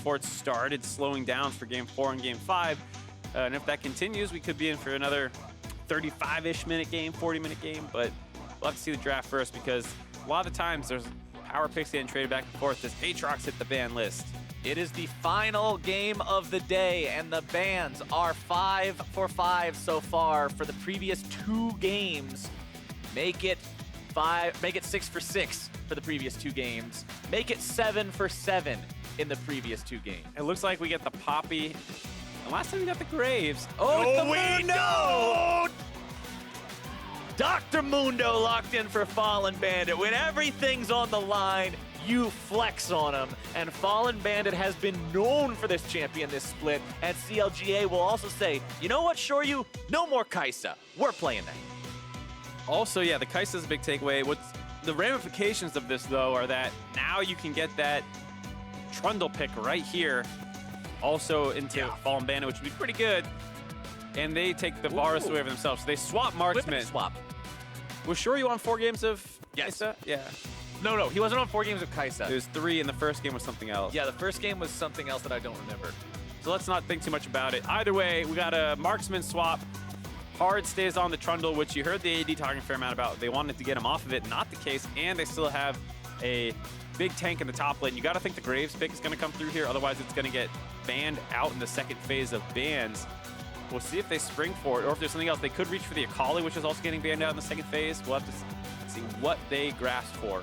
before it started slowing down for Game 4 and Game 5. And if that continues, we could be in for another 35-ish minute game, 40-minute game. But we'll have to see the draft first, because a lot of the times there's power picks getting traded back and forth as Aatrox hit the ban list. It is the final game of the day, and the bans are 5 for 5 so far for the previous 2 games. Make it 6 for 6 for the previous 2 games. Make it 7 for 7 in the previous 2 games. It looks like we get the Poppy. And last time we got the Graves. Oh, it's the we Mundo! Dr. Mundo locked in for Fallen Bandit. When everything's on the line, you flex on him. And Fallen Bandit has been known for this champion this split. And CLGA will also say, you know what, Shoryu? No more Kai'Sa. We're playing that. Also, yeah, the Kai'Sa's a big takeaway. What's the ramifications of this, though, are that now you can get that Trundle pick right here, also into Fallen Bandit, which would be pretty good. And they take the Varus away for themselves. So they swap Marksman. Swap. Was Shoryu on 4 games of Kai'Sa? Yeah. No, he wasn't on 4 games of Kai'Sa. It was 3, and the first game was something else. Yeah, the first game was something else that I don't remember. So let's not think too much about it. Either way, we got a Marksman swap. Hard stays on the Trundle, which you heard the AD talking a fair amount about. They wanted to get him off of it. Not the case, and they still have a big tank in the top lane. You got to think the Graves pick is going to come through here. Otherwise, it's going to get banned out in the second phase of bans. We'll see if they spring for it, or if there's something else. They could reach for the Akali, which is also getting banned out in the second phase. We'll have to see what they grasp for.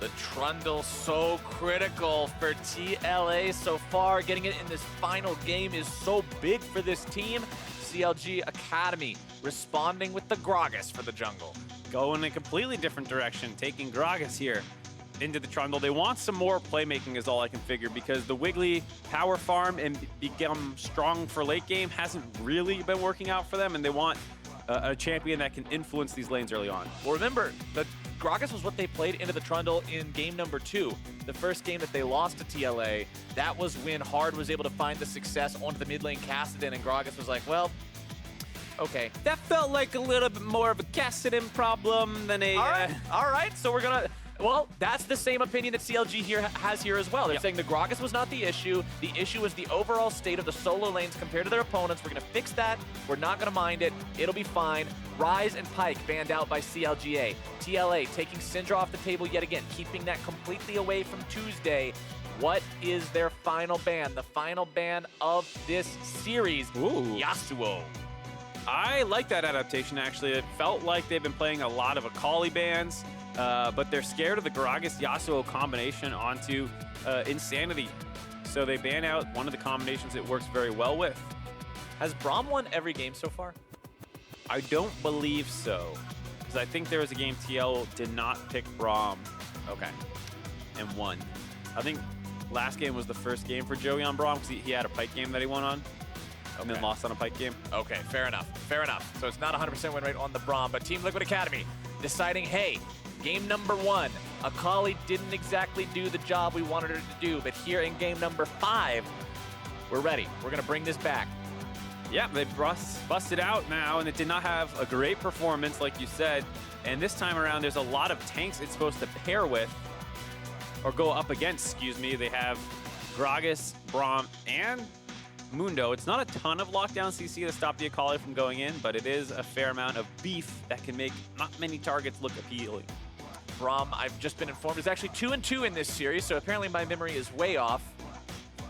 The Trundle so critical for TLA so far. Getting it in this final game is so big for this team. CLG Academy responding with the Gragas for the jungle. Going in a completely different direction, taking Gragas here into the Trundle. They want some more playmaking is all I can figure, because the Wiggly power farm and become strong for late game hasn't really been working out for them, and they want a champion that can influence these lanes early on. Well, remember, the Gragas was what they played into the Trundle in game number 2. The first game that they lost to TLA, that was when Hard was able to find the success onto the mid lane Kassadin, and Gragas was like, well, okay. That felt like a little bit more of a Kassadin problem than a... All right, so we're gonna... Well, that's the same opinion that CLG has here as well. They're saying the Gragas was not the issue. The issue was the overall state of the solo lanes compared to their opponents. We're going to fix that. We're not going to mind it. It'll be fine. Ryze and Pyke banned out by CLGA. TLA taking Syndra off the table yet again, keeping that completely away from Tuesday. What is their final ban? The final ban of this series, Yasuo. I like that adaptation, actually. It felt like they've been playing a lot of Akali bans. But they're scared of the Gragas-Yasuo combination onto Insanity. So they ban out one of the combinations it works very well with. Has Braum won every game so far? I don't believe so, because I think there was a game TL did not pick Braum. Okay. And won. I think last game was the first game for Joey on Braum, because he had a Pyke game that he won on. And then lost on a Pyke game. Okay, fair enough. Fair enough. So it's not 100% win rate on the Braum, but Team Liquid Academy deciding, hey, game number 1, Akali didn't exactly do the job we wanted her to do, but here in game number 5, we're ready. We're going to bring this back. Yeah, they busted out now, and it did not have a great performance, like you said. And this time around, there's a lot of tanks it's supposed to pair with, or go up against, excuse me. They have Gragas, Braum, and Mundo. It's not a ton of lockdown CC to stop the Akali from going in, but it is a fair amount of beef that can make not many targets look appealing. Braum, I've just been informed, is actually 2-2 in this series, so apparently my memory is way off.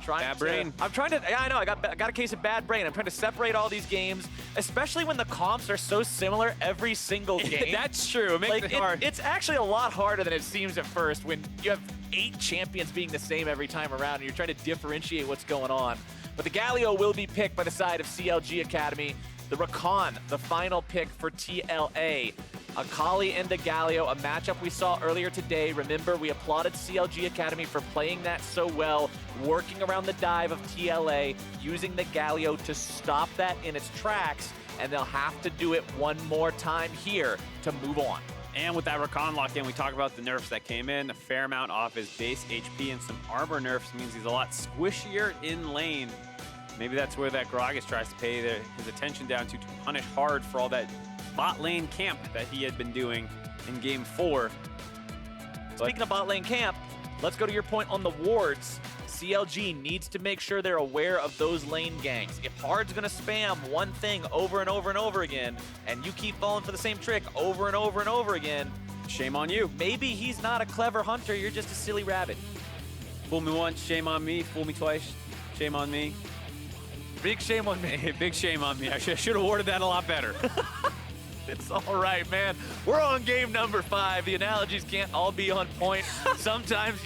Bad brain. I'm trying to, yeah, I know, I got a case of bad brain. I'm trying to separate all these games, especially when the comps are so similar every single game. That's true. It makes it hard. It's actually a lot harder than it seems at first when you have 8 champions being the same every time around and you're trying to differentiate what's going on. But the Galio will be picked by the side of CLG Academy. The Rakan, the final pick for TLA. Akali and the Galio, a matchup we saw earlier today. Remember, we applauded CLG Academy for playing that so well, working around the dive of TLA, using the Galio to stop that in its tracks, and they'll have to do it one more time here to move on. And with that Rakan lock-in, we talk about the nerfs that came in. A fair amount off his base HP and some armor nerfs means he's a lot squishier in lane. Maybe that's where that Gragas tries to pay his attention down to punish Hard for all that bot lane camp that he had been doing in game 4. Speaking of bot lane camp, let's go to your point on the wards. CLG needs to make sure they're aware of those lane gangs. If Hard's gonna spam one thing over and over and over again, and you keep falling for the same trick over and over and over again, shame on you. maybe he's not a clever hunter, you're just a silly rabbit. Fool me once, shame on me. Fool me twice, shame on me. Big shame on me. Big shame on me. I should have worded that a lot better. It's all right, man. We're on game number 5. The analogies can't all be on point. Sometimes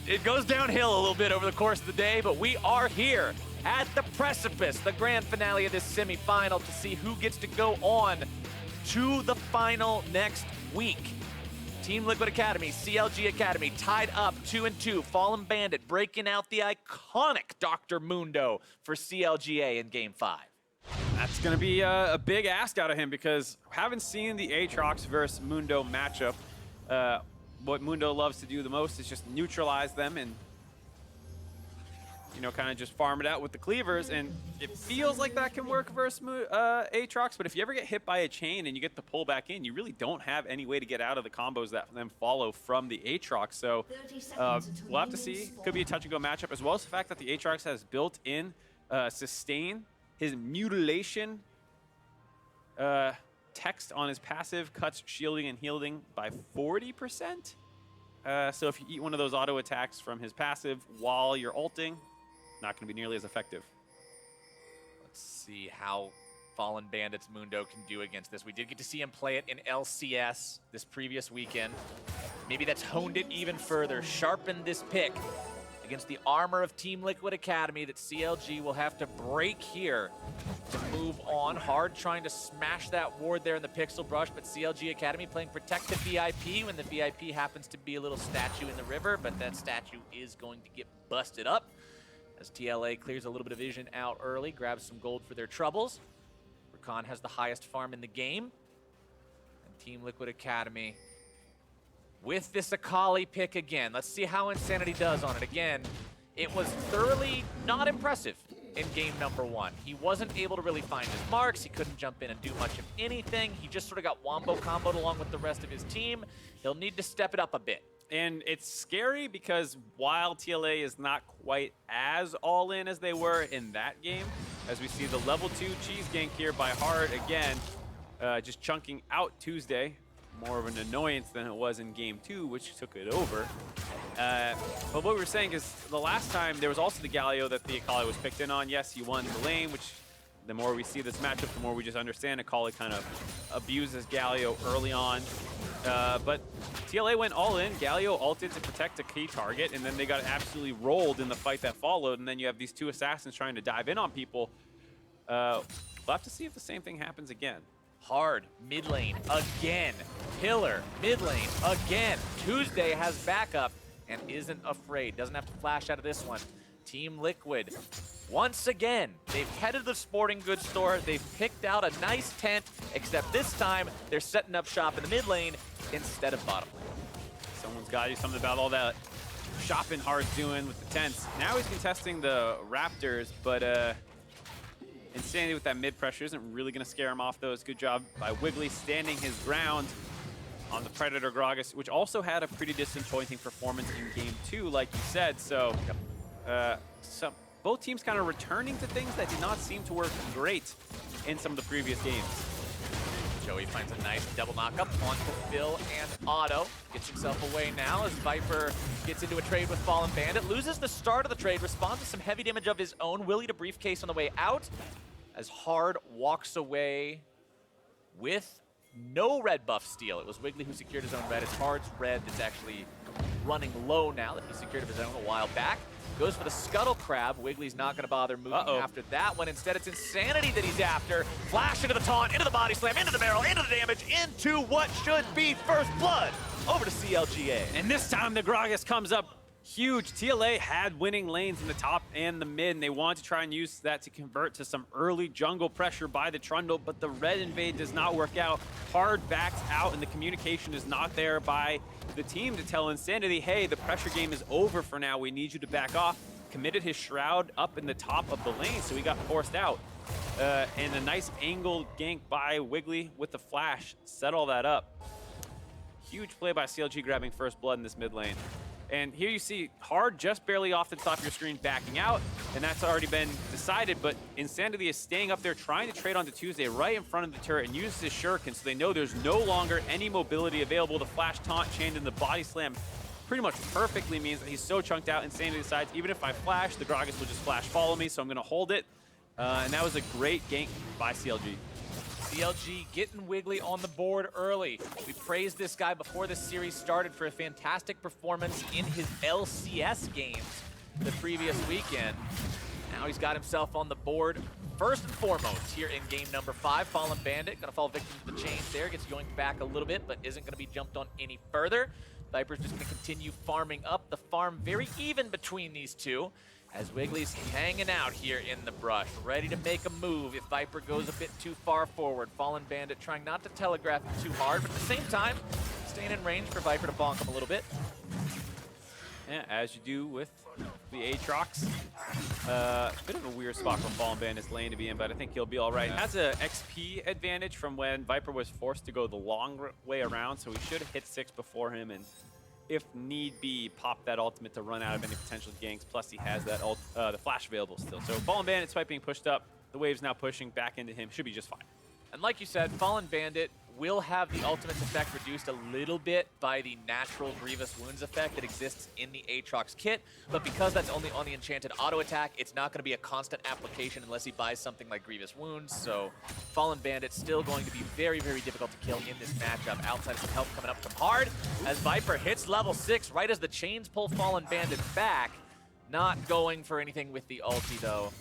it goes downhill a little bit over the course of the day, but we are here at the precipice, the grand finale of this semifinal, to see who gets to go on to the final next week. Team Liquid Academy, CLG Academy, tied up 2-2. Fallen Bandit breaking out the iconic Dr. Mundo for CLGA in Game 5. That's going to be a big ask out of him because haven't seen the Aatrox versus Mundo matchup. What Mundo loves to do the most is just neutralize them and, you know, kind of just farm it out with the cleavers. And it feels like that can work versus Aatrox, but if you ever get hit by a chain and you get the pull back in, you really don't have any way to get out of the combos that then follow from the Aatrox. So we'll have to see. Could be a touch and go matchup, as well as the fact that the Aatrox has built in sustain. His mutilation text on his passive cuts shielding and healing by 40%. So if you eat one of those auto attacks from his passive while you're ulting, not going to be nearly as effective. Let's see how Fallen Bandit's Mundo can do against this. We did get to see him play it in LCS this previous weekend. Maybe that's honed it even further, sharpened this pick against the armor of Team Liquid Academy that CLG will have to break here to move on. Hard trying to smash that ward there in the pixel brush, but CLG Academy playing Protect the VIP when the VIP happens to be a little statue in the river, but that statue is going to get busted up as TLA clears a little bit of vision out early, grabs some gold for their troubles. Rakan has the highest farm in the game, and Team Liquid Academy with this Akali pick again. Let's see how Insanity does on it. Again, it was thoroughly not impressive in game number 1. He wasn't able to really find his marks. He couldn't jump in and do much of anything. He just sort of got wombo comboed along with the rest of his team. He'll need to step it up a bit. And it's scary because while TLA is not quite as all in as they were in that game, as we see the level 2 cheese gank here by Hard again, just chunking out Tuesday. More of an annoyance than it was in game 2, which took it over. But what we were saying is the last time there was also the Galio that the Akali was picked in on. Yes, he won the lane, which the more we see this matchup, the more we just understand Akali kind of abuses Galio early on. But TLA went all in. Galio ulted to protect a key target, and then they got absolutely rolled in the fight that followed. And then you have these 2 assassins trying to dive in on people. We'll have to see if the same thing happens again. Hard, mid lane, again. Pillar, mid lane, again. Tuesday has backup and isn't afraid. Doesn't have to flash out of this one. Team Liquid, once again, they've headed to the sporting goods store. They've picked out a nice tent, except this time they're setting up shop in the mid lane instead of bottom lane. Someone's got to do something about all that shopping Hard's doing with the tents. Now he's contesting the Raptors, but Insanity with that mid pressure isn't really going to scare him off, though. It's a good job by Wiggly standing his ground on the Predator Gragas, which also had a pretty disappointing performance in game 2, like you said. So, both teams kind of returning to things that did not seem to work great in some of the previous games. Joey finds a nice double knockup onto Phil and Otto. Gets himself away now as Viper gets into a trade with Fallen Bandit. Loses the start of the trade, responds to some heavy damage of his own. Willie to briefcase on the way out as Hard walks away with no red buff steal. It was Wiggly who secured his own red. It's Hard's red that's actually running low now that he secured of his own a while back. Goes for the Scuttle Crab. Wiggly's not going to bother moving after that one. Instead, it's Insanity that he's after. Flash into the taunt, into the body slam, into the barrel, into the damage, into what should be first blood. Over to CLGA. And this time the Gragas comes up huge. TLA had winning lanes in the top and the mid, and they wanted to try and use that to convert to some early jungle pressure by the Trundle, but the red invade does not work out. Hard backs out, and the communication is not there by the team to tell Insanity, hey, the pressure game is over for now. We need you to back off. Committed his Shroud up in the top of the lane, so he got forced out. And a nice angled gank by Wiggly with the flash set all that up. Huge play by CLG grabbing first blood in this mid lane. And here you see Hard just barely off the top of your screen backing out, and that's already been decided, but Insanity is staying up there trying to trade onto Tuesday right in front of the turret and uses his shuriken, so they know there's no longer any mobility available. The flash taunt chained in the body slam pretty much perfectly means that he's so chunked out. Insanity decides, even if I flash, the Gragas will just flash follow me, so I'm going to hold it. And that was a great gank by CLG. CLG getting Wiggly on the board early. We praised this guy before this series started for a fantastic performance in his LCS games the previous weekend. Now he's got himself on the board first and foremost here in game number 5. Fallen Bandit gonna fall victim to the chains there, gets yoinked back a little bit, but isn't gonna be jumped on any further. Viper's just gonna continue farming up. The farm very even between these two, as Wiggly's hanging out here in the brush, ready to make a move if Viper goes a bit too far forward. Fallen Bandit trying not to telegraph him too hard, but at the same time, staying in range for Viper to bonk him a little bit. Yeah, as you do with the Aatrox. Bit of a weird spot for Fallen Bandit's lane to be in, but I think he'll be all right. Has a XP advantage from when Viper was forced to go the long way around, so he should have hit 6 before him, and if need be, pop that ultimate to run out of any potential ganks. Plus, he has that the flash available still. So Fallen Bandit, despite being pushed up, the wave's now pushing back into him. Should be just fine. And like you said, Fallen Bandit will have the ultimate's effect reduced a little bit by the natural Grievous Wounds effect that exists in the Aatrox kit, but because that's only on the enchanted auto attack, it's not going to be a constant application unless he buys something like Grievous Wounds, so Fallen Bandit still going to be very, very difficult to kill in this matchup outside of some help coming up from Hard, as Viper hits level 6 right as the chains pull Fallen Bandit back. Not going for anything with the ulti though.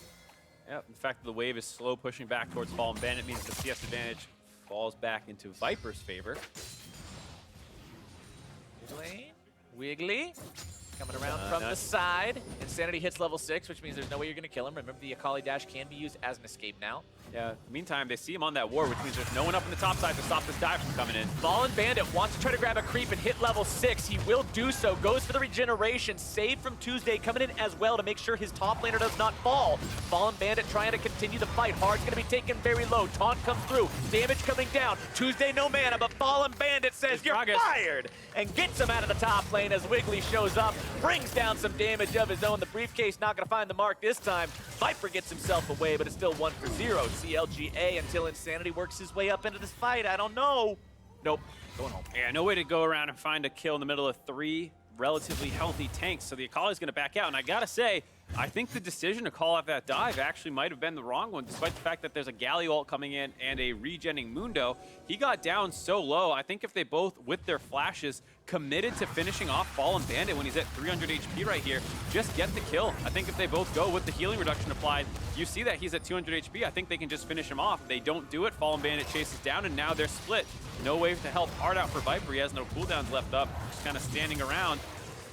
Yep, the fact that the wave is slow pushing back towards Fallen Bandit means the CS advantage falls back into Viper's favor. Wiggly. Coming around from the side. Insanity hits level 6, which means there's no way you're going to kill him. Remember, the Akali Dash can be used as an escape now. Yeah, meantime, they see him on that ward, which means there's no one up on the top side to stop this dive from coming in. Fallen Bandit wants to try to grab a creep and hit level 6. He will do so. Goes for the regeneration. Save from Tuesday coming in as well to make sure his top laner does not fall. Fallen Bandit trying to continue the fight. Hard's going to be taken very low. Taunt comes through. Damage coming down. Tuesday no mana, but Fallen Bandit says, "You're fired!" and gets him out of the top lane as Wiggly shows up. Brings down some damage of his own. The briefcase not going to find the mark this time. Viper gets himself away, but it's still 1-0. CLGA until Insanity works his way up into this fight. I don't know. Nope. Going home. Yeah, no way to go around and find a kill in the middle of 3 relatively healthy tanks, so the Akali's going to back out. And I got to say, I think the decision to call out that dive actually might have been the wrong one, despite the fact that there's a Galio ult coming in and a regenning Mundo. He got down so low. I think if they both, with their flashes, committed to finishing off Fallen Bandit when he's at 300 HP right here, just get the kill. I think if they both go with the healing reduction applied, you see that he's at 200 HP. I think they can just finish him off. They don't do it. Fallen Bandit chases down, and now they're split. No way to help Hard out for Viper. He has no cooldowns left up, just kind of standing around,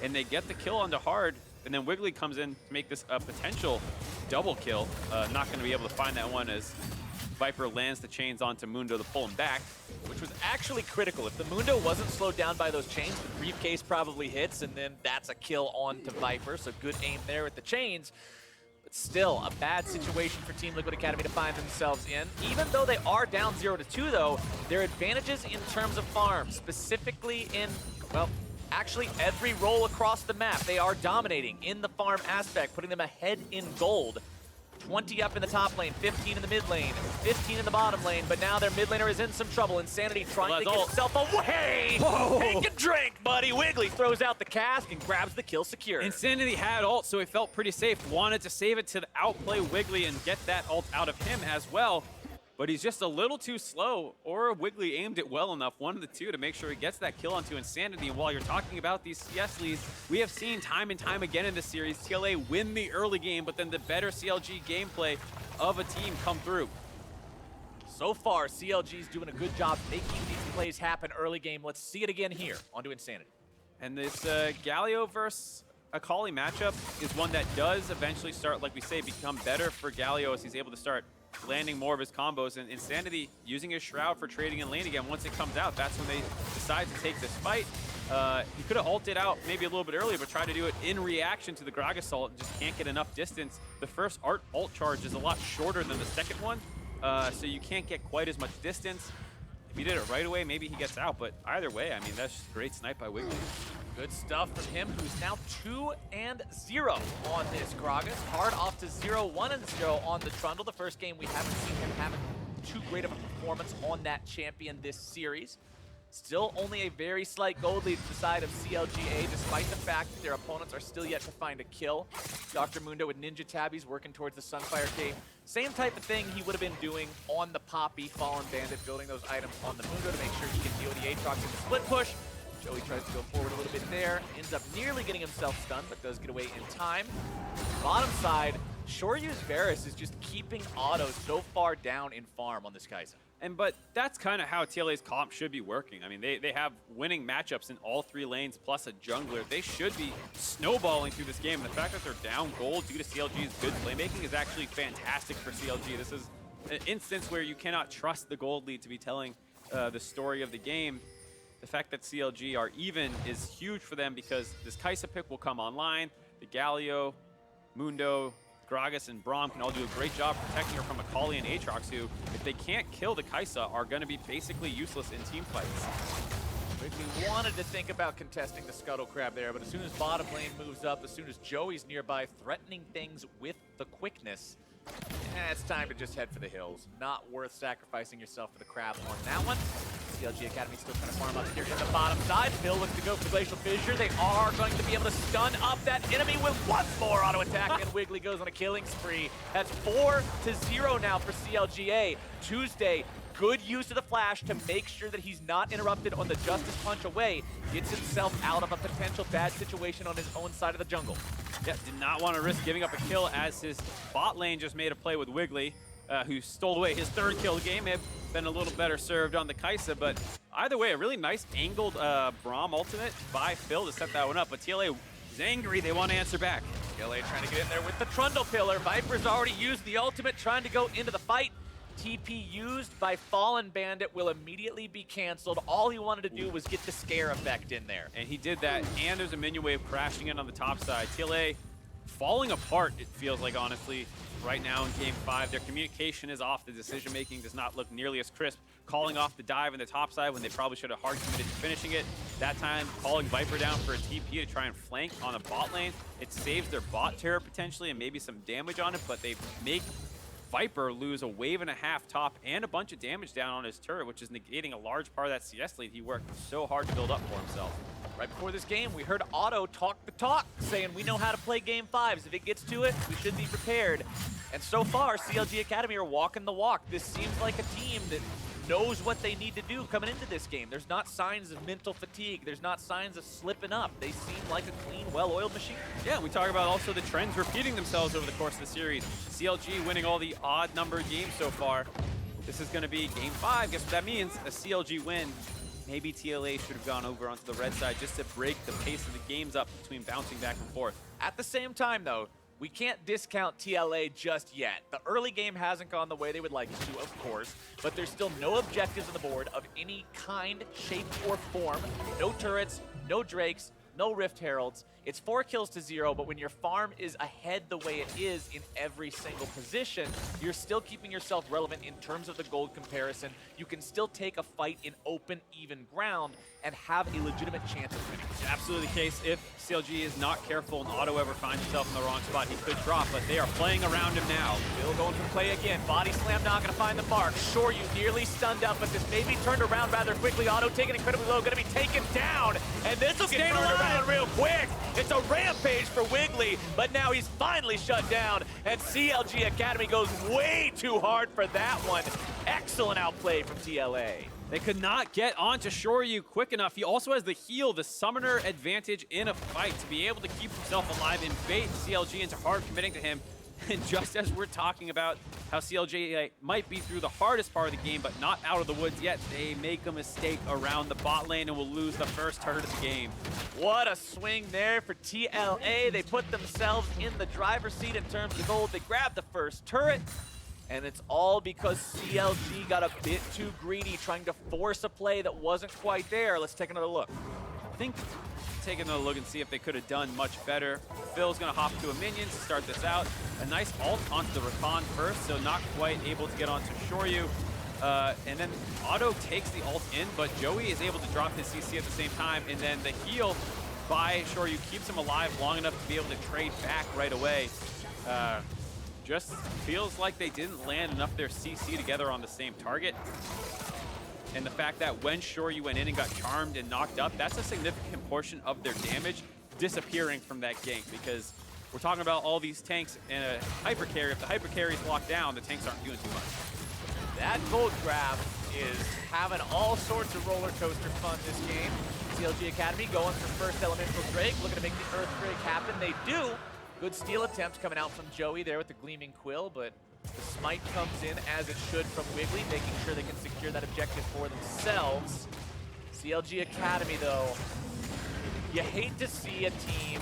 and they get the kill onto Hard. And then Wiggly comes in to make this a potential double kill. Not going to be able to find that one as Viper lands the chains onto Mundo to pull him back. Which was actually critical. If the Mundo wasn't slowed down by those chains, the briefcase probably hits, and then that's a kill onto Viper. So good aim there with the chains. But still, a bad situation for Team Liquid Academy to find themselves in. Even though they are down 0-2, though, their advantages in terms of farm, specifically in, well, actually every role across the map, they are dominating in the farm aspect, putting them ahead in gold. 20 up in the top lane, 15 in the mid lane, 15 in the bottom lane, but now their mid laner is in some trouble. Insanity trying to get himself away. Whoa. Take a drink, buddy. Wiggly throws out the cask and grabs the kill secure. Insanity had ult, so he felt pretty safe. Wanted to save it to outplay Wiggly and get that ult out of him as well. But he's just a little too slow, or Wiggly aimed it well enough, one of the two, to make sure he gets that kill onto Insanity. And while you're talking about these CS leads, we have seen time and time again in this series, TLA win the early game, but then the better CLG gameplay of a team come through. So far, CLG's doing a good job making these plays happen early game. Let's see it again here. Onto Insanity. And this Galio versus Akali matchup is one that does eventually start, like we say, become better for Galio as he's able to start landing more of his combos, and Insanity using his Shroud for trading in lane again. Once it comes out, that's when they decide to take this fight. He could have ulted out maybe a little bit earlier, but tried to do it in reaction to the Gragas ult and just can't get enough distance. The first ult charge is a lot shorter than the second one, so you can't get quite as much distance. If he did it right away, maybe he gets out, but either way, I mean, that's just great snipe by Wiggly. Good stuff from him, who's now 2-0 on this Gragas. Hard off to 0-1-0 on the Trundle. The first game we haven't seen him have too great of a performance on that champion this series. Still only a very slight gold lead to the side of CLGA, despite the fact that their opponents are still yet to find a kill. Dr. Mundo with Ninja Tabbies working towards the Sunfire Cave. Same type of thing he would have been doing on the Poppy Fallen Bandit, building those items on the Mundo to make sure he can deal with the Aatrox in the split push. Joey tries to go forward a little bit there, ends up nearly getting himself stunned, but does get away in time. Bottom side, Shoryu's Varus is just keeping Otto so far down in farm on this Kai'Sa. But that's kind of how TLA's comp should be working. I mean, they have winning matchups in all 3 lanes plus a jungler. They should be snowballing through this game. And the fact that they're down gold due to CLG's good playmaking is actually fantastic for CLG. This is an instance where you cannot trust the gold lead to be telling the story of the game. The fact that CLG are even is huge for them because this Kai'Sa pick will come online. The Galio, Mundo, Gragas, and Braum can all do a great job protecting her from Akali and Aatrox, who, if they can't kill the Kai'Sa, are going to be basically useless in team fights. We wanted to think about contesting the Scuttle Crab there, but as soon as bottom lane moves up, as soon as Joey's nearby threatening things with the quickness, it's time to just head for the hills. Not worth sacrificing yourself for the crab on that one. CLG Academy still trying to farm up here in the bottom side. Phil looks to go for the Glacial Fissure. They are going to be able to stun up that enemy with one more auto attack, and Wiggly goes on a killing spree. That's 4-0 now for CLGA. Tuesday, good use of the flash to make sure that he's not interrupted on the Justice Punch away. Gets himself out of a potential bad situation on his own side of the jungle. Yeah, did not want to risk giving up a kill as his bot lane just made a play with Wiggly, who stole away his 3rd kill of the game. May have been a little better served on the Kai'Sa, but either way, a really nice angled Braum ultimate by Phil to set that one up. But TLA is angry. They want to answer back. TLA trying to get in there with the Trundle Pillar. Viper's already used the ultimate, trying to go into the fight. TP used by Fallen Bandit will immediately be canceled. All he wanted to do was get the scare effect in there. And he did that, and there's a minion wave crashing in on the top side. TLA falling apart, it feels like, honestly, right now in Game 5. Their communication is off. The decision-making does not look nearly as crisp. Calling off the dive in the top side when they probably should have hard committed to finishing it. That time, calling Viper down for a TP to try and flank on a bot lane. It saves their bot terror potentially and maybe some damage on it, but they make Viper lose a wave and a half top and a bunch of damage down on his turret, which is negating a large part of that CS lead he worked so hard to build up for himself. Right before this game, we heard Otto talk the talk, saying we know how to play Game 5s. If it gets to it, we should be prepared. And so far, CLG Academy are walking the walk. This seems like a team that knows what they need to do coming into this game. There's not signs of mental fatigue. There's not signs of slipping up. They seem like a clean, well-oiled machine. Yeah, we talk about also the trends repeating themselves over the course of the series. CLG winning all the odd-numbered games so far. This is going to be Game 5. Guess what that means? A CLG win. Maybe TLA should have gone over onto the red side just to break the pace of the games up between bouncing back and forth. At the same time, though, we can't discount TLA just yet. The early game hasn't gone the way they would like it to, of course, but there's still no objectives on the board of any kind, shape, or form. No turrets, no Drakes, no Rift Heralds. It's 4 kills to 0, but when your farm is ahead the way it is in every single position, you're still keeping yourself relevant in terms of the gold comparison. You can still take a fight in open, even ground and have a legitimate chance of winning. It's absolutely the case. If CLG is not careful and Otto ever finds himself in the wrong spot, he could drop, but they are playing around him now. Bill going for play again. Body slam not going to find the mark. Shoryu nearly stunned up, but this may be turned around rather quickly. Otto taken incredibly low, going to be taken down, and this will get turned around real quick. It's a rampage for Wiggly, but now he's finally shut down, and CLG Academy goes way too hard for that one. Excellent outplay from TLA. They could not get onto Shoryu quick enough. He also has the heal, the summoner advantage in a fight to be able to keep himself alive and bait CLG into hard committing to him. And just as we're talking about how CLG might be through the hardest part of the game, but not out of the woods yet, they make a mistake around the bot lane and will lose the first turret of the game. What a swing there for TLA. They put themselves in the driver's seat in terms of gold. They grabbed the first turret, and it's all because CLG got a bit too greedy, trying to force a play that wasn't quite there. Let's take another look. I think take another look and see if they could have done much better. Phil's going to hop to a minion to start this out. A nice ult onto the Rakan first, so not quite able to get onto Shoryu. And then Otto takes the ult in, but Joey is able to drop his CC at the same time, and then the heal by Shoryu, keeps him alive long enough to be able to trade back right away. Just feels like they didn't land enough of their CC together on the same target. And the fact that when Shoryu went in and got charmed and knocked up, that's a significant portion of their damage disappearing from that gank, because we're talking about all these tanks and a hyper carry. If the hyper carry is locked down, the tanks aren't doing too much. That gold grab is having all sorts of roller coaster fun this game. CLG Academy going for first elemental Drake, looking to make the Earthquake happen. They do. Good steal attempt coming out from Joey there with the Gleaming Quill, but the smite comes in as it should from Wiggly, making sure they can secure that objective for themselves. CLG Academy, though, you hate to see a team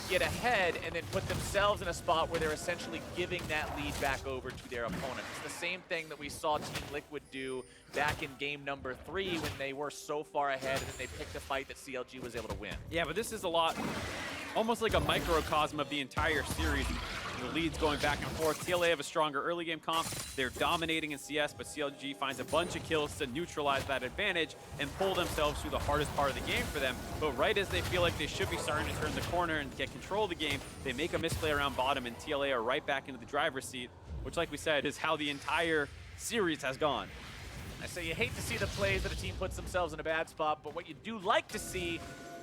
get ahead and then put themselves in a spot where they're essentially giving that lead back over to their opponent. It's the same thing that we saw Team Liquid do back in game number 3 when they were so far ahead and then they picked a fight that CLG was able to win. Yeah, but this is a lot, almost like a microcosm of the entire series. The leads going back and forth. TLA have a stronger early game comp. They're dominating in CS, but CLG finds a bunch of kills to neutralize that advantage and pull themselves through the hardest part of the game for them. But right as they feel like they should be starting to turn the corner and get control of the game, they make a misplay around bottom, and TLA are right back into the driver's seat, which, like we said, is how the entire series has gone. I say you hate to see the plays that a team puts themselves in a bad spot, but what you do like to see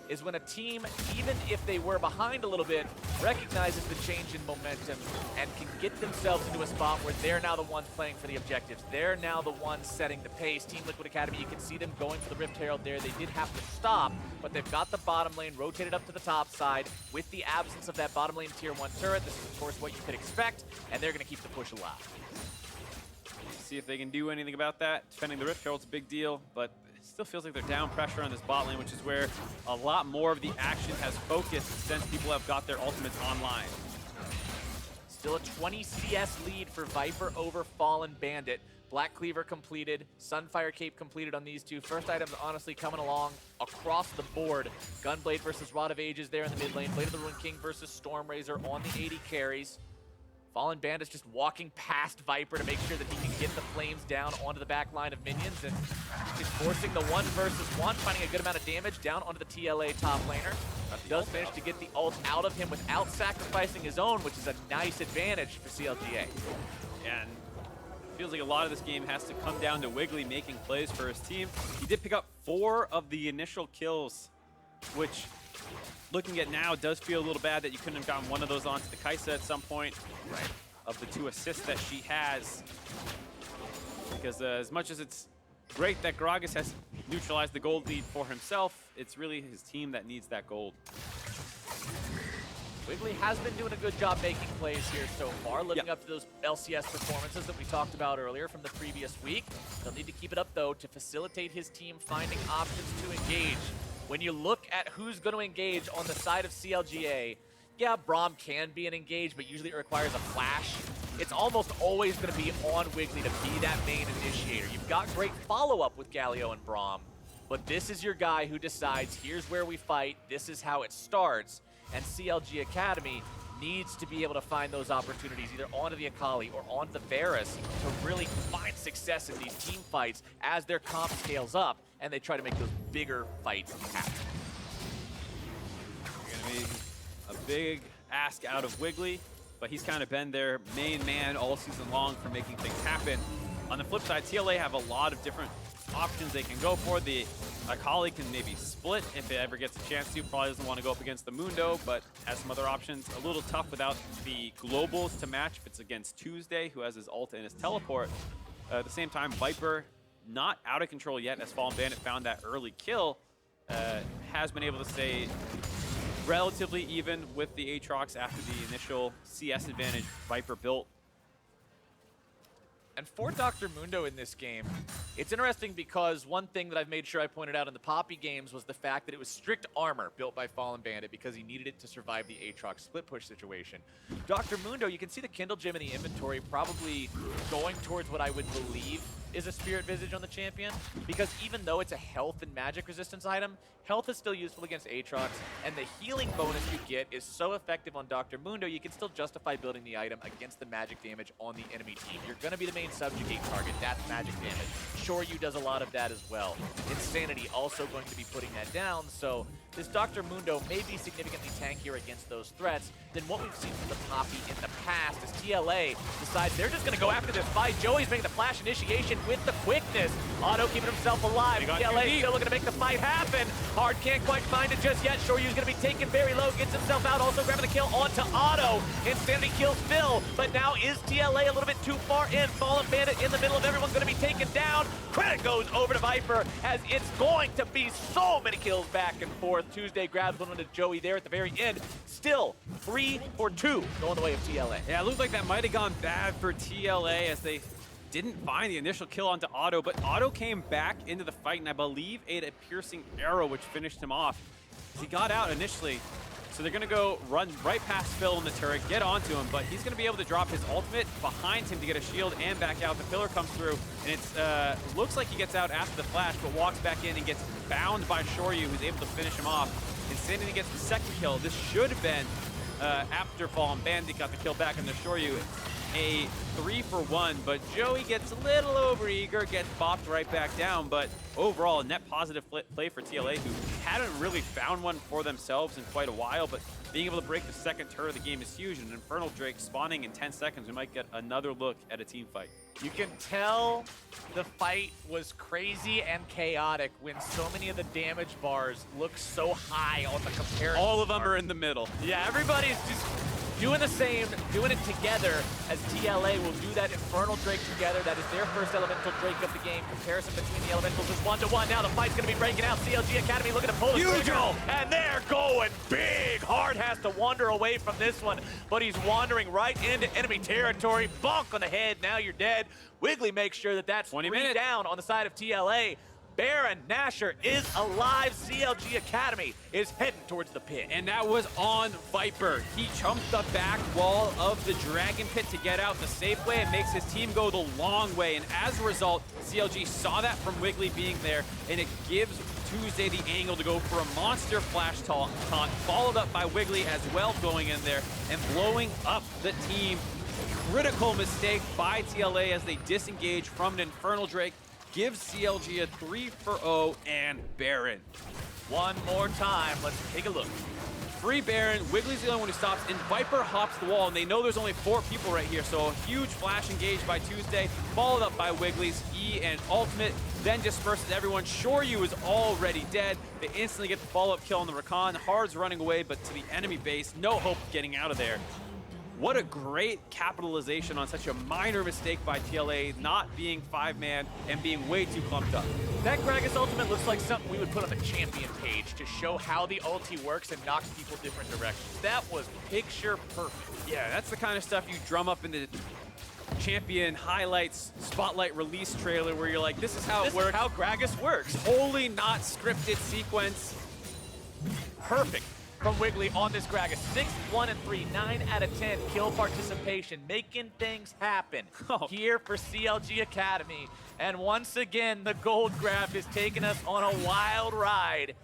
is when a team, even if they were behind a little bit, recognizes the change in momentum and can get themselves into a spot where they're now the ones playing for the objectives. They're now the ones setting the pace. Team Liquid Academy, you can see them going for the Rift Herald there. They did have to stop, but they've got the bottom lane rotated up to the top side. With the absence of that bottom lane tier 1 turret, this is of course what you could expect, and they're going to keep the push alive. See if they can do anything about that. Defending the Rift Herald's a big deal, but it still feels like they're down pressure on this bot lane, which is where a lot more of the action has focused since people have got their ultimates online. Still a 20 CS lead for Viper over Fallen Bandit. Black Cleaver completed, Sunfire Cape completed on these two. First items honestly coming along across the board. Gunblade versus Rod of Ages there in the mid lane. Blade of the Ruin King versus Stormrazor on the 80 carries. Fallen Bandit's just walking past Viper to make sure that he can get the flames down onto the back line of minions, and just forcing the 1 versus 1, finding a good amount of damage down onto the TLA top laner. Does manage to get the ult out of him without sacrificing his own, which is a nice advantage for CLGA. And feels like a lot of this game has to come down to Wiggly making plays for his team. He did pick up 4 of the initial kills, which, looking at now, does feel a little bad that you couldn't have gotten one of those onto the Kaisa at some point. Right. Of the 2 assists that she has. Because as much as it's great that Gragas has neutralized the gold lead for himself, it's really his team that needs that gold. Wiggly has been doing a good job making plays here so far, living up to those LCS performances that we talked about earlier from the previous week. He'll need to keep it up, though, to facilitate his team finding options to engage. When you look at who's going to engage on the side of CLGA, yeah, Braum can be an engage, but usually it requires a flash. It's almost always going to be on Wiggly to be that main initiator. You've got great follow-up with Galio and Braum, but this is your guy who decides, here's where we fight, this is how it starts, and CLG Academy needs to be able to find those opportunities either onto the Akali or onto the Varus to really find success in these team fights as their comp scales up and they try to make those bigger fights happen. Gonna be a big ask out of Wiggly, but he's kind of been their main man all season long for making things happen. On the flip side, TLA have a lot of different options they can go for. The Akali can maybe split if it ever gets a chance to. Probably doesn't want to go up against the Mundo, but has some other options. A little tough without the globals to match if it's against Tuesday, who has his ult and his teleport. At the same time, Viper not out of control yet, as Fallen Bandit found that early kill. Has been able to stay relatively even with the Aatrox after the initial CS advantage Viper built. And for Dr. Mundo in this game, it's interesting because one thing that I've made sure I pointed out in the Poppy games was the fact that it was strict armor built by Fallen Bandit because he needed it to survive the Aatrox split push situation. Dr. Mundo, you can see the Kindle Gem in the inventory probably going towards what I would believe is a Spirit Visage on the champion, because even though it's a health and magic resistance item, health is still useful against Aatrox, and the healing bonus you get is so effective on Dr. Mundo, you can still justify building the item against the magic damage on the enemy team. You're going to be the main subjugate target, that's magic damage. Shoryu does a lot of that as well. Insanity also going to be putting that down, so this Dr. Mundo may be significantly tankier against those threats than what we've seen from the Poppy in the past, as TLA decides they're just going to go after this fight. Joey's making the flash initiation with the quickness. Otto keeping himself alive. TLA still looking to make the fight happen. Hard can't quite find it just yet. Shoryu's going to be taken very low, gets himself out, also grabbing the kill onto Otto. Insanity kills Phil, but now is TLA a little bit too far in. Fallen Bandit in the middle of everyone's going to be taken down. Credit goes over to Viper, as it's going to be so many kills back and forth. Tuesday grabs one to Joey there at the very end. Still 3 for 2 going the way of TLA. Yeah, it looked like that might have gone bad for TLA as they didn't find the initial kill onto Otto, but Otto came back into the fight and I believe ate a piercing arrow which finished him off. He got out initially, so they're gonna go run right past Phil in the turret, get onto him, but he's gonna be able to drop his ultimate behind him to get a shield and back out. The pillar comes through, and it's looks like he gets out after the flash, but walks back in and gets bound by Shoryu, who's able to finish him off. Insanity gets the second kill. This should have been after Fallen Bandit got the kill back on the Shoryu. A 3 for 1, but Joey gets a little overeager, gets bopped right back down, but overall, a net positive play for TLA, who hadn't really found one for themselves in quite a while, but being able to break the second turret of the game is huge, and Infernal Drake spawning in 10 seconds, we might get another look at a team fight. You can tell the fight was crazy and chaotic when so many of the damage bars look so high on the comparison. All of them are in the middle. Yeah, everybody's just doing the same, doing it together, as TLA will do that Infernal Drake together. That is their first Elemental Drake of the game. Comparison between the Elementals is 1-to-1. Now the fight's going to be breaking out. CLG Academy looking to pull the trigger, and they're going big. Hard has to wander away from this one, but he's wandering right into enemy territory. Bonk on the head, now you're dead. Wiggly makes sure that that's 20 3 minutes down on the side of TLA. Baron Nashor is alive. CLG Academy is heading towards the pit. And that was on Viper. He jumped the back wall of the Dragon Pit to get out the safe way and makes his team go the long way. And as a result, CLG saw that from Wiggly being there, and it gives Tuesday the angle to go for a monster flash taunt, followed up by Wiggly as well going in there and blowing up the team. Critical mistake by TLA as they disengage from an Infernal Drake. Gives CLG a 3 for 0 and Baron. One more time, let's take a look. Free Baron, Wiggly's the only one who stops, and Viper hops the wall, and they know there's only 4 people right here, so a huge flash engage by Tuesday, followed up by Wiggly's E and ultimate, then disperses everyone. Shoryu is already dead. They instantly get the follow-up kill on the Rakan. Hard's running away, but to the enemy base, no hope of getting out of there. What a great capitalization on such a minor mistake by TLA, not being 5-man and being way too clumped up. That Gragas ultimate looks like something we would put on the champion page to show how the ulti works and knocks people different directions. That was picture perfect. Yeah, that's the kind of stuff you drum up in the champion highlights spotlight release trailer where you're like, this is how it works. This is how Gragas works. Totally not scripted sequence. Perfect from Wiggly on this Gragas. 6, 1, and 3, 9 out of 10 kill participation, making things happen here for CLG Academy. And once again, the gold grab is taking us on a wild ride.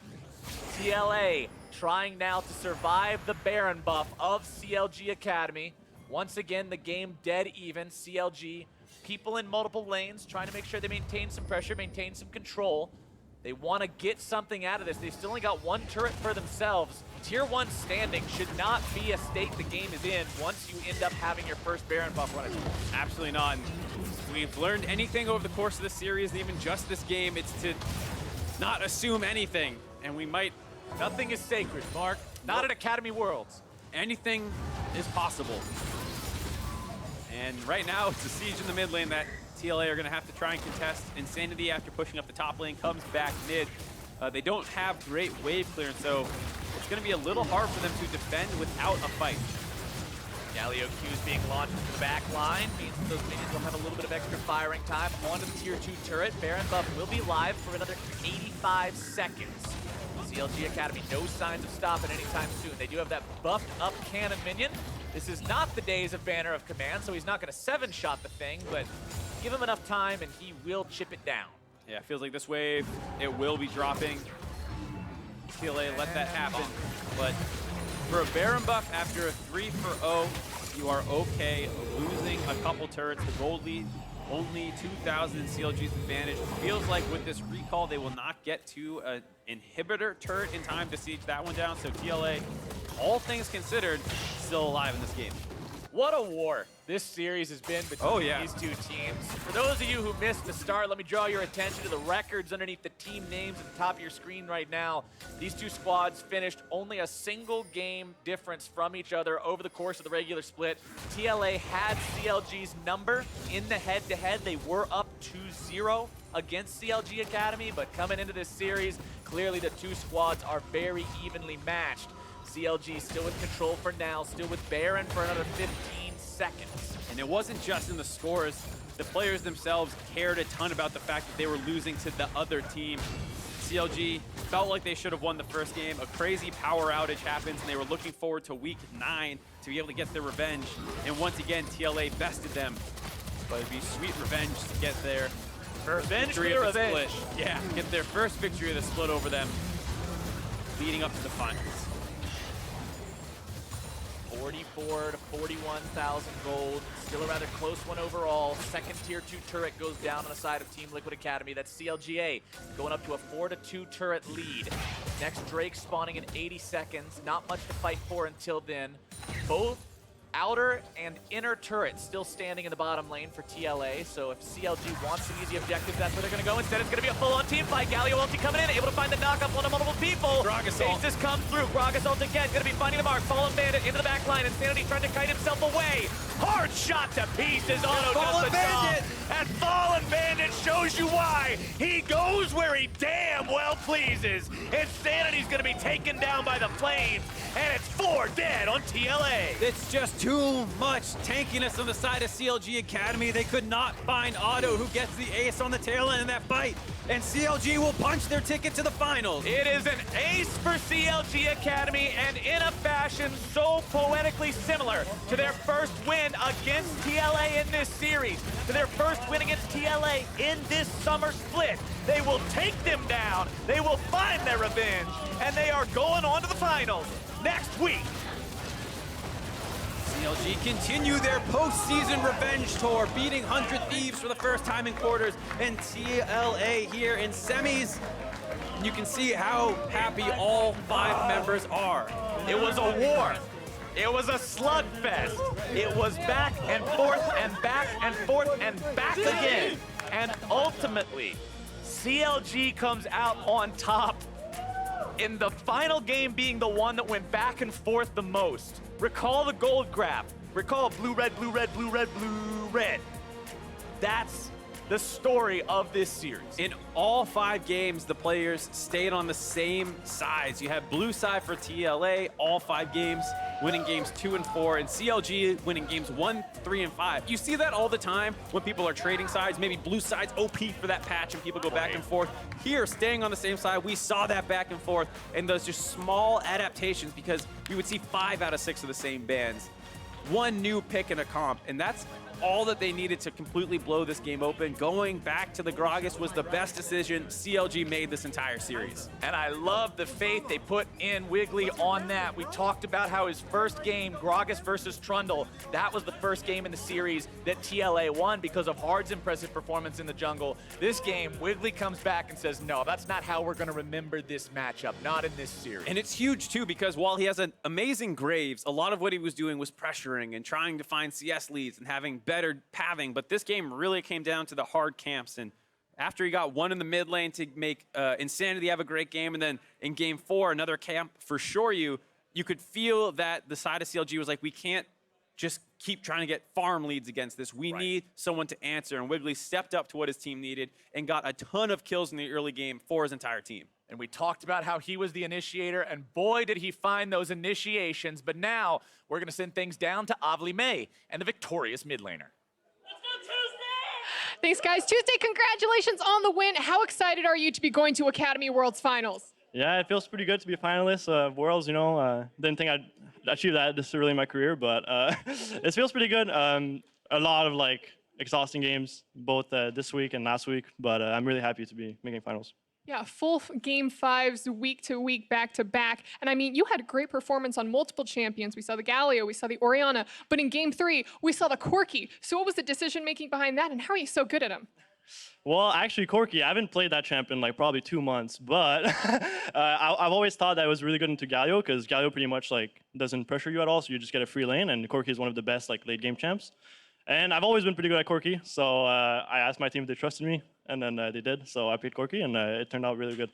TLA trying now to survive the Baron buff of CLG Academy. Once again, the game dead even. CLG, people in multiple lanes, trying to make sure they maintain some pressure, maintain some control. They want to get something out of this. They've still only got 1 turret for themselves. Tier 1 standing should not be a state the game is in once you end up having your first Baron buff run. Absolutely not. And we've learned anything over the course of the series, and even just this game, it's to not assume anything. And we might... Nothing is sacred, Mark. Not at Academy Worlds. Anything is possible. And right now, it's a siege in the mid lane that TLA are going to have to try and contest. Insanity, after pushing up the top lane, comes back mid. They don't have great wave clearance, so it's going to be a little hard for them to defend without a fight. Galio Q's being launched into the back line means that those minions will have a little bit of extra firing time onto the tier 2 turret. Baron buff will be live for another 85 seconds. CLG Academy, no signs of stopping anytime soon. They do have that buffed up cannon minion. This is not the days of Banner of Command, so he's not going to 7-shot the thing, but give him enough time and he will chip it down. Yeah, it feels like this wave, it will be dropping. TLA let that happen, but for a Baron buff after a 3 for 0, You are okay losing a couple turrets. The gold lead, only 2,000 in CLG's advantage. Feels like with this recall, they will not get to an inhibitor turret in time to siege that one down. So TLA, all things considered, still alive in this game. What a war this series has been between these two teams. For those of you who missed the start, let me draw your attention to the records underneath the team names at the top of your screen right now. These two squads finished only a single game difference from each other over the course of the regular split. TLA had CLG's number in the head-to-head. They were up 2-0 against CLG Academy, but coming into this series, clearly the two squads are very evenly matched. CLG still with control for now, still with Baron for another 15 seconds. And it wasn't just in the scores. The players themselves cared a ton about the fact that they were losing to the other team. CLG felt like they should have won the first game. A crazy power outage happens, and they were looking forward to week 9 to be able to get their revenge. And once again, TLA bested them. But it'd be sweet revenge to get their first victory of the split. Yeah, get their first victory of the split over them, leading up to the finals. 44 to 41,000 gold. Still a rather close one overall. Second tier 2 turret goes down on the side of Team Liquid Academy. That's CLGA going up to a 4-2 turret lead. Next Drake spawning in 80 seconds. Not much to fight for until then. Both outer and inner turrets still standing in the bottom lane for TLA. So if CLG wants some easy objectives, that's where they're going to go. Instead, it's going to be a full-on team fight. Galio ulti coming in, able to find the knock-up on multiple people. Aces come through. Gragas ult again, going to be finding the mark. Fallen Bandit into the back line. Insanity trying to kite himself away. Hard shot to pieces. Auto does the job. And Fallen Bandit shows you why. He goes where he damn well pleases. Insanity's going to be taken down by the flames. And it's 4 dead on TLA. It's just too much tankiness on the side of CLG Academy. They could not find Otto, who gets the ace on the tail end of that fight. And CLG will punch their ticket to the finals. It is an ace for CLG Academy, and in a fashion so poetically similar to their first win against TLA in this series, to their first win against TLA in this summer split. They will take them down, they will find their revenge, and they are going on to the finals next week. CLG continue their postseason revenge tour, beating 100 Thieves for the first time in quarters, and TLA here in semis. You can see how happy all 5 members are. It was a war. It was a slugfest. It was back and forth and back and forth and back again. And ultimately, CLG comes out on top, in the final game being the one that went back and forth the most. Recall the gold grab. Recall blue, red, blue, red, blue, red, blue, red. That's the story of this series. In all 5 games, the players stayed on the same sides. You have blue side for TLA, all 5 games, winning games 2 and 4, and CLG winning games 1, 3, and 5. You see that all the time when people are trading sides. Maybe blue side's OP for that patch and people go back and forth. Here, staying on the same side, we saw that back and forth, and those just small adaptations, because you would see 5 out of 6 of the same bands. 1 new pick in a comp, and that's all that they needed to completely blow this game open. Going back to the Gragas was the best decision CLG made this entire series. And I love the faith they put in Wiggly on that. We talked about how his first game, Gragas versus Trundle, that was the first game in the series that TLA won because of Hard's impressive performance in the jungle. This game, Wiggly comes back and says, no, that's not how we're going to remember this matchup, not in this series. And it's huge too, because while he has an amazing Graves, a lot of what he was doing was pressuring and trying to find CS leads and having better pathing, but this game really came down to the hard camps. And after he got 1 in the mid lane to make Insanity have a great game, and then in game 4, another camp for sure, you could feel that the side of CLG was like, we can't just keep trying to get farm leads against this. We need someone to answer. And Wiggly stepped up to what his team needed and got a ton of kills in the early game for his entire team. And we talked about how he was the initiator, and boy, did he find those initiations. But now we're going to send things down to Avli May and the victorious mid laner. Thanks, guys. Tuesday, congratulations on the win. How excited are you to be going to Academy Worlds Finals? Yeah, it feels pretty good to be a finalist of Worlds. You know, didn't think I'd achieve that this early in my career, but it feels pretty good. A lot of exhausting games, both this week and last week, but I'm really happy to be making finals. Yeah, full game fives, week to week, back to back. And I mean, you had great performance on multiple champions. We saw the Galio, we saw the Orianna, but in game 3, we saw the Corki. So what was the decision making behind that, and how are you so good at him? Well, actually, Corki, I haven't played that champion like probably 2 months, but I've always thought that I was really good into Galio because Galio pretty much like doesn't pressure you at all, so you just get a free lane, and Corki is one of the best like late game champs. And I've always been pretty good at Corki, so I asked my team if they trusted me, and then they did. So I picked Corki, and it turned out really good.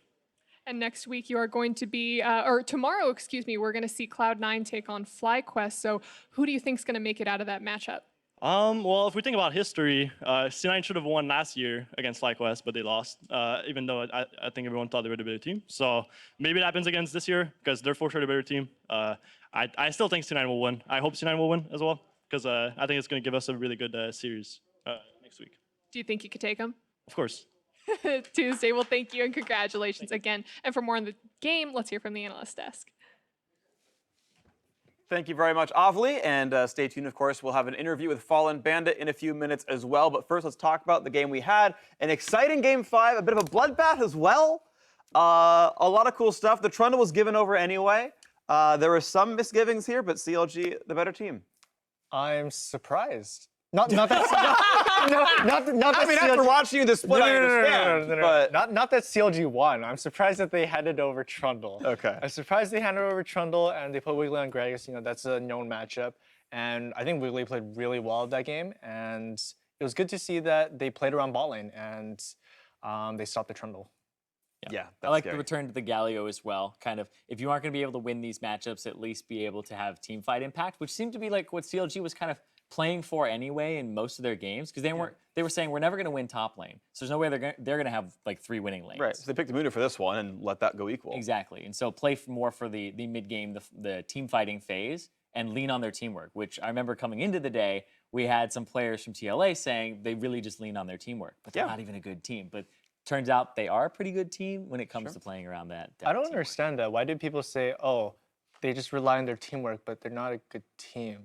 And next week you are going to be, or tomorrow, excuse me, we're going to see Cloud9 take on FlyQuest. So who do you think is going to make it out of that matchup? Well, if we think about history, C9 should have won last year against FlyQuest, but they lost, even though I think everyone thought they were the better team. So maybe it happens against this year because they're for sure the better team. I still think C9 will win. I hope C9 will win as well because I think it's going to give us a really good series next week. Do you think you could take him? Of course. Tuesday. Well, thank you and congratulations again. And for more on the game, let's hear from the analyst desk. Thank you very much, Avli, and stay tuned, of course. We'll have an interview with Fallen Bandit in a few minutes as well. But first, let's talk about the game we had. An exciting Game 5, a bit of a bloodbath as well. A lot of cool stuff. The Trundle was given over anyway. There were some misgivings here, but CLG, the better team. I'm surprised. Not that. I mean, after watching the split, I understand. But not that CLG won. I'm surprised that they handed over Trundle. Okay. I'm surprised they handed over Trundle and they put Wiggly on Gragas. You know, that's a known matchup, and I think Wiggly played really well that game. And it was good to see that they played around bot lane and they stopped the Trundle. Yeah, I like the return to the Galio as well. Kind of, if you aren't going to be able to win these matchups, at least be able to have team fight impact, which seemed to be like what CLG was kind of playing for anyway in most of their games, because they were saying we're never going to win top lane, so there's no way they're going to have like 3 winning lanes. Right. So they picked the Mundo for this one and let that go equal. Exactly, and so play more for the mid game, the team fighting phase, and lean on their teamwork. Which I remember coming into the day, we had some players from TLA saying they really just lean on their teamwork, but they're not even a good team. But turns out they are a pretty good team when it comes to playing around that. I don't understand that. Why do people say, oh, they just rely on their teamwork, but they're not a good team?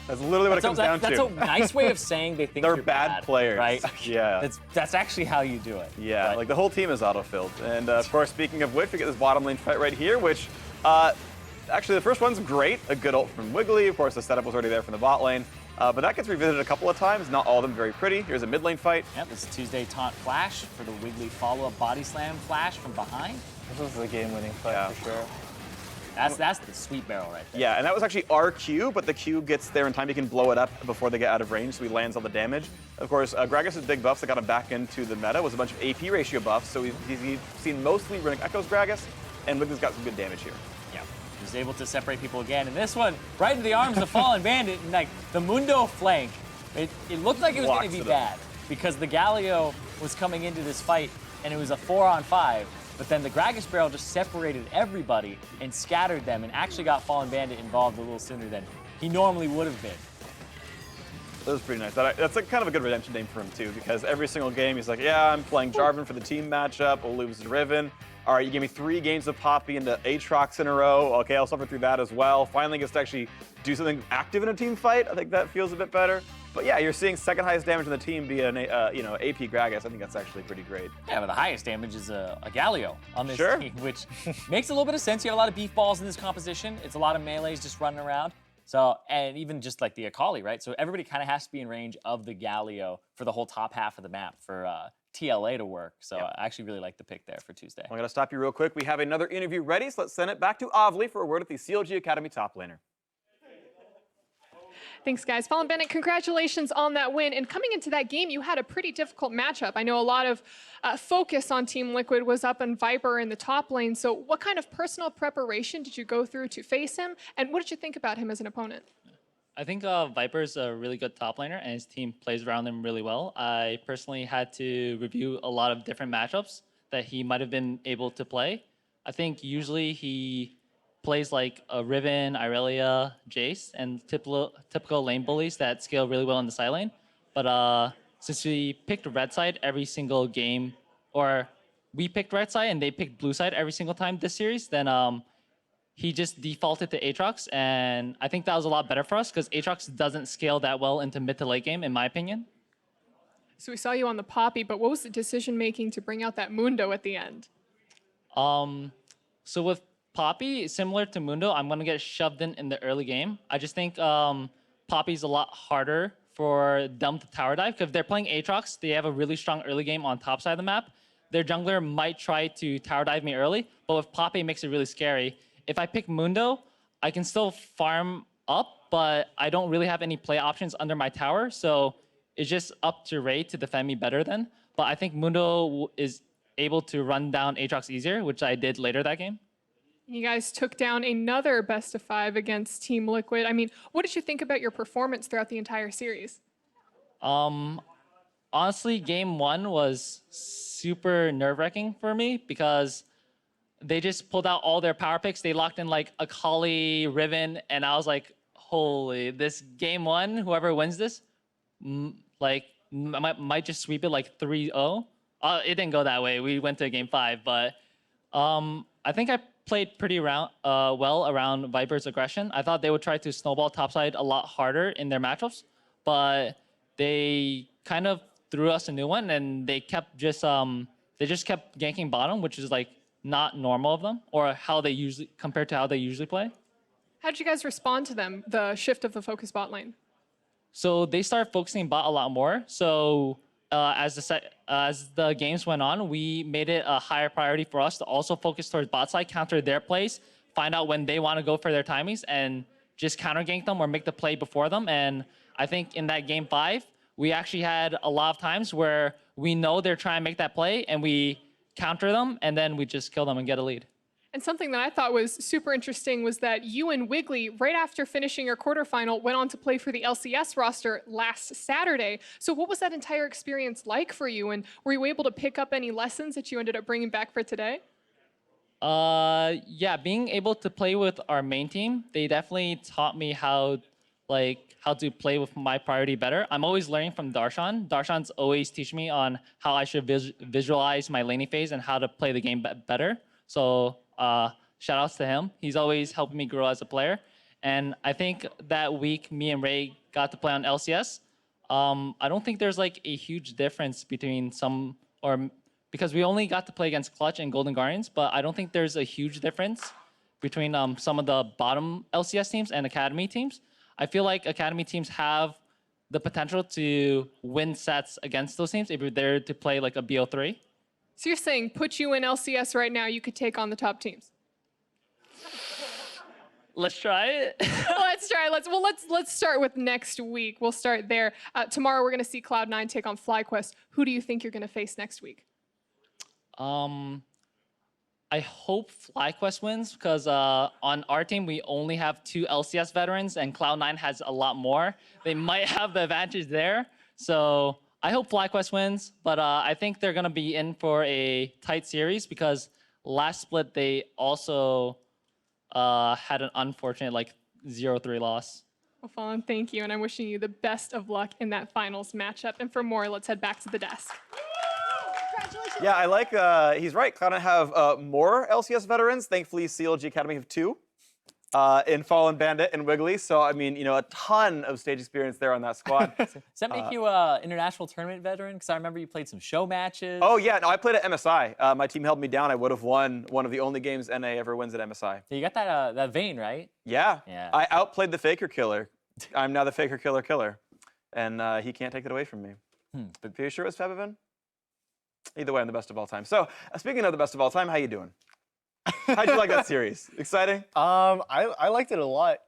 That's literally what it comes down to. That's a nice way of saying they think they're you're bad players, right? Yeah. That's actually how you do it. Yeah, but like the whole team is auto-filled. And of course, speaking of which, we get this bottom lane fight right here, which actually the first one's great. A good ult from Wiggly. Of course, the setup was already there from the bot lane. But that gets revisited a couple of times. Not all of them very pretty. Here's a mid lane fight. Yep, this is Tuesday taunt flash for the Wiggly follow-up body slam flash from behind. This was the game-winning fight for sure. That's the sweet barrel right there. Yeah, and that was actually our Q, but the Q gets there in time. He can blow it up before they get out of range, so he lands all the damage. Of course, Gragas' big buffs that got him back into the meta was a bunch of AP ratio buffs, so he's seen mostly Runic Echoes Gragas, and Wiggly's got some good damage here. Yeah, he was able to separate people again, and this one, right into the arms of Fallen Bandit, and like the Mundo flank, it looked like it was going to be bad, because the Galio was coming into this fight, and it was a 4-on-5, but then the Gragas barrel just separated everybody and scattered them and actually got Fallen Bandit involved a little sooner than he normally would have been. That was pretty nice. That's like kind of a good redemption name for him too, because every single game he's like, yeah, I'm playing Jarvan for the team matchup, we'll lose Riven. All right, you gave me 3 games of Poppy into Aatrox in a row. Okay, I'll suffer through that as well. Finally gets to actually do something active in a team fight. I think that feels a bit better. But yeah, you're seeing second highest damage in the team be an AP Gragas. I think that's actually pretty great. Yeah, but the highest damage is a Galio on this Sure. team, which makes a little bit of sense. You have a lot of beef balls in this composition. It's a lot of melees just running around. So, and even just like the Akali, right? So everybody kind of has to be in range of the Galio for the whole top half of the map for TLA to work. So I actually really like the pick there for Tuesday. I'm going to stop you real quick. We have another interview ready, so let's send it back to Avli for a word at the CLG Academy top laner. Thanks, guys. Fallen Bandit, congratulations on that win. And coming into that game, you had a pretty difficult matchup. I know a lot of focus on Team Liquid was up on Viper in the top lane. So what kind of personal preparation did you go through to face him? And what did you think about him as an opponent? I think Viper's a really good top laner, and his team plays around him really well. I personally had to review a lot of different matchups that he might have been able to play. I think usually he plays like a Riven, Irelia, Jace, and typical lane bullies that scale really well in the side lane. But since we picked red side every single game, or we picked red side and they picked blue side every single time this series, then he just defaulted to Aatrox, and I think that was a lot better for us because Aatrox doesn't scale that well into mid to late game, in my opinion. So we saw you on the Poppy, but what was the decision making to bring out that Mundo at the end? So with Poppy, similar to Mundo, I'm gonna get shoved in the early game. I just think Poppy's a lot harder for them to tower dive, because if they're playing Aatrox, they have a really strong early game on top side of the map. Their jungler might try to tower dive me early, but with Poppy, it makes it really scary. If I pick Mundo, I can still farm up, but I don't really have any play options under my tower, so it's just up to Ray to defend me better then. But I think Mundo is able to run down Aatrox easier, which I did later that game. You guys took down another best of 5 against Team Liquid. I mean, what did you think about your performance throughout the entire series? Honestly, game 1 was super nerve-wracking for me because they just pulled out all their power picks. They locked in like Akali, Riven, and I was like, holy, this game 1, whoever wins this, might just sweep it like 3-0. It didn't go that way. We went to game 5, but I think I played pretty well around Viper's aggression. I thought they would try to snowball topside a lot harder in their matchups, but they kind of threw us a new one, and they kept just kept ganking bottom, which is like not normal of them, or how they usually compared to how they usually play. How did you guys respond to them, the shift of the focus bot lane? So they started focusing bot a lot more. So as the games went on, we made it a higher priority for us to also focus towards bot side, counter their plays, find out when they want to go for their timings, and just counter gank them or make the play before them. And I think in that game 5, we actually had a lot of times where we know they're trying to make that play, and we counter them, and then we just kill them and get a lead. And something that I thought was super interesting was that you and Wiggly, right after finishing your quarterfinal, went on to play for the LCS roster last Saturday. So what was that entire experience like for you? And were you able to pick up any lessons that you ended up bringing back for today? Yeah, being able to play with our main team, they definitely taught me how to play with my priority better. I'm always learning from Darshan. Darshan's always teaching me on how I should visualize my laning phase and how to play the game better. So shout outs to him. He's always helping me grow as a player. And I think that week, me and Ray got to play on LCS. I don't think there's like a huge difference between because we only got to play against Clutch and Golden Guardians, but I don't think there's a huge difference between some of the bottom LCS teams and Academy teams. I feel like Academy teams have the potential to win sets against those teams if you're there to play like a BO3. So you're saying put you in LCS right now, you could take on the top teams? Let's try it. Let's try. Let's start with next week. We'll start there. Tomorrow we're going to see Cloud9 take on FlyQuest. Who do you think you're going to face next week? I hope FlyQuest wins because on our team, we only have 2 LCS veterans and Cloud9 has a lot more. They might have the advantage there. So I hope FlyQuest wins, but I think they're going to be in for a tight series because last split, they also had an unfortunate 0-3 loss. Well, Fallen, thank you, and I'm wishing you the best of luck in that finals matchup. And for more, let's head back to the desk. Yeah, I like, he's right. Cloud9 have more LCS veterans. Thankfully, CLG Academy have 2 in Fallen Bandit and Wiggly. So, I mean, a ton of stage experience there on that squad. Does that make you an international tournament veteran? Because I remember you played some show matches. Oh, yeah. No, I played at MSI. My team held me down. I would have won one of the only games NA ever wins at MSI. You got that vein, right? Yeah. Yeah. I outplayed the Faker Killer. I'm now the Faker Killer. And he can't take it away from me. But are you sure it was Fabivin? Either way, I'm the best of all time. So, speaking of the best of all time, how you doing? How'd you like that series? Exciting? I liked it a lot.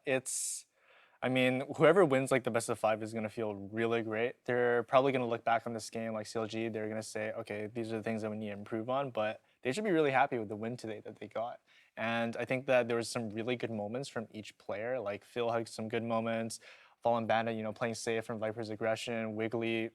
I mean, whoever wins the best of 5 is going to feel really great. They're probably going to look back on this game like CLG. They're going to say, okay, these are the things that we need to improve on, but they should be really happy with the win today that they got. And I think that there was some really good moments from each player. Like Phil had some good moments. Fallen Bandit, playing safe from Viper's aggression. Wiggly,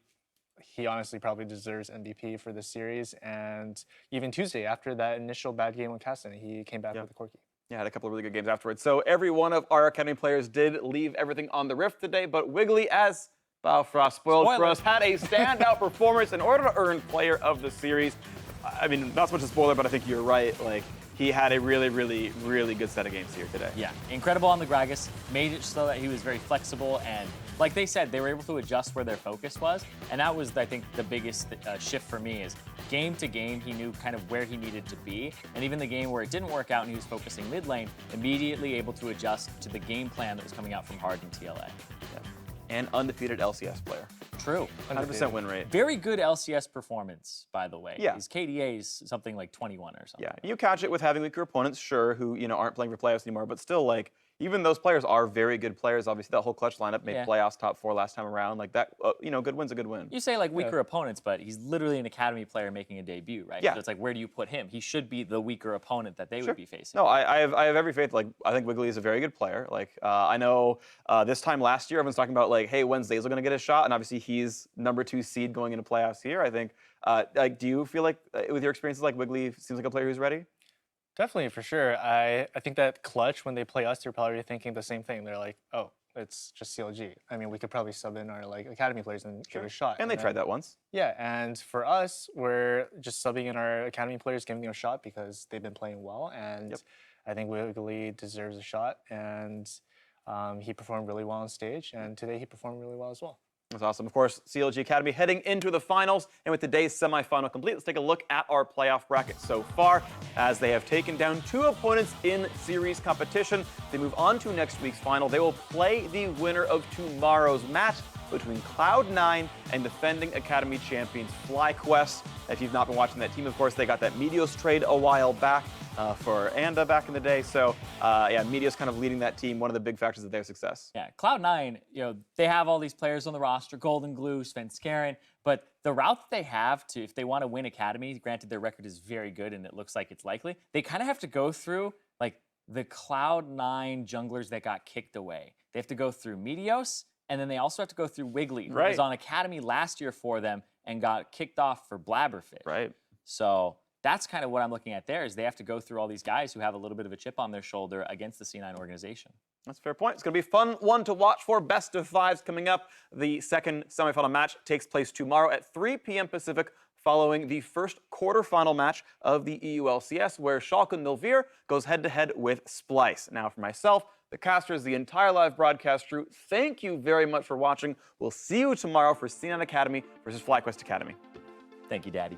he honestly probably deserves MVP for this series. And even Tuesday, after that initial bad game with Caston, he came back with a Corki. Yeah, had a couple of really good games afterwards. So every one of our Academy players did leave everything on the Rift today, but Wiggly, as Balfrost spoiled for us, had a standout performance in order to earn Player of the Series. I mean, not so much a spoiler, but I think you're right. he had a really, really, really good set of games here today. Yeah, incredible on the Gragas. Made it so that he was very flexible, and like they said, they were able to adjust where their focus was, and that was, I think, the biggest shift for me is game to game, he knew kind of where he needed to be, and even the game where it didn't work out and he was focusing mid lane, immediately able to adjust to the game plan that was coming out from Hard and TLA. Yeah. And undefeated LCS player. True. 100% win rate. Very good LCS performance, by the way. Yeah. His KDA is something like 21 or something. Yeah, you catch it with having weaker opponents, sure, who aren't playing for playoffs anymore, but still, like, even those players are very good players. Obviously, that whole clutch lineup made playoffs top 4 last time around. Like that, good win's a good win. You say like weaker opponents, but he's literally an academy player making a debut, right? Yeah. So it's like, where do you put him? He should be the weaker opponent that they would be facing. No, I have every faith. Like, I think Wiggly is a very good player. Like, I know this time last year, everyone's talking about like, hey, when's Zeyzal going to get a shot? And obviously, he's number 2 seed going into playoffs here. I think. Like, do you feel like with your experiences, like Wiggly seems like a player who's ready? Definitely, for sure. I think that Clutch, when they play us, they're probably thinking the same thing. They're like, oh, it's just CLG. I mean, we could probably sub in our like academy players and give it a shot. And they tried that once. Yeah, and for us, we're just subbing in our academy players, giving them a shot because they've been playing well. And I think Wiggly deserves a shot. And he performed really well on stage. And today he performed really well as well. That's awesome. Of course, CLG Academy heading into the finals, and with today's semifinal complete, let's take a look at our playoff bracket so far, as they have taken down 2 opponents in series competition. They move on to next week's final. They will play the winner of tomorrow's match between Cloud9 and defending Academy champions FlyQuest. If you've not been watching that team, of course, they got that Meteos trade a while back for Anda back in the day. So, yeah, Meteos kind of leading that team, one of the big factors of their success. Yeah, Cloud9, they have all these players on the roster, Golden Glue, Svenskeren, but the route that they have to, if they want to win Academy, granted their record is very good and it looks like it's likely, they kind of have to go through, like, the Cloud9 junglers that got kicked away. They have to go through Meteos, and then they also have to go through Wiggly, who was on Academy last year for them and got kicked off for Blabberfish. Right. So that's kind of what I'm looking at there, is they have to go through all these guys who have a little bit of a chip on their shoulder against the C9 organization. That's a fair point. It's going to be a fun one to watch for. Best of 5s coming up. The second semifinal match takes place tomorrow at 3 p.m. Pacific, following the first quarterfinal match of the EU LCS, where Schalke Nulvir goes head-to-head with Splice. Now, for myself, the casters, the entire live broadcast crew, thank you very much for watching. We'll see you tomorrow for C9 Academy versus FlyQuest Academy. Thank you, Daddy.